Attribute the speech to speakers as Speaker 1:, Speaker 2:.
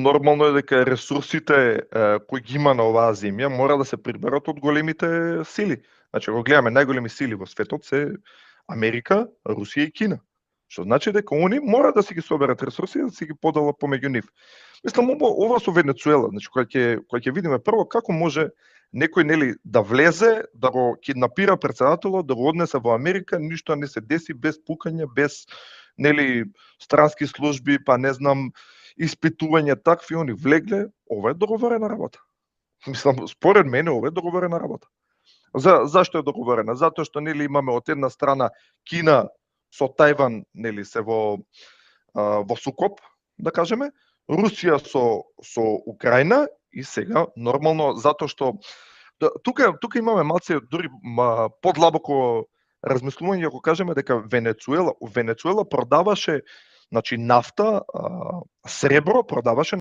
Speaker 1: нормално е дека ресурсите кои ги има на оваа земја мора да се приберат од големите сили. Значи, го гледаме, најголеми сили во светот се Америка, Русија и Кина. Што значи дека они мора да си ги соберат ресурси и да си ги поделат помеѓу нив. Мислам, ова со Венецуела, значи кога ќе видиме прво како може некој нели да влезе, да го киднапира претседателот, да го однесе во Америка, ништо не се деси без пукање, без нели странски служби, па не знам, испитување такви, они влегле, ова е договорена работа. Мислам, според мене ова е договорена работа. Зашто е договорена? Затоа што нели имаме од една страна Кина со Тајван, нели се во сукоп, да кажеме, Русија со Украина и сега нормално затоа што тука имаме малце дури подлабоко размислување, ако кажеме дека Венецуела продаваше, значи нафта, сребро продаваше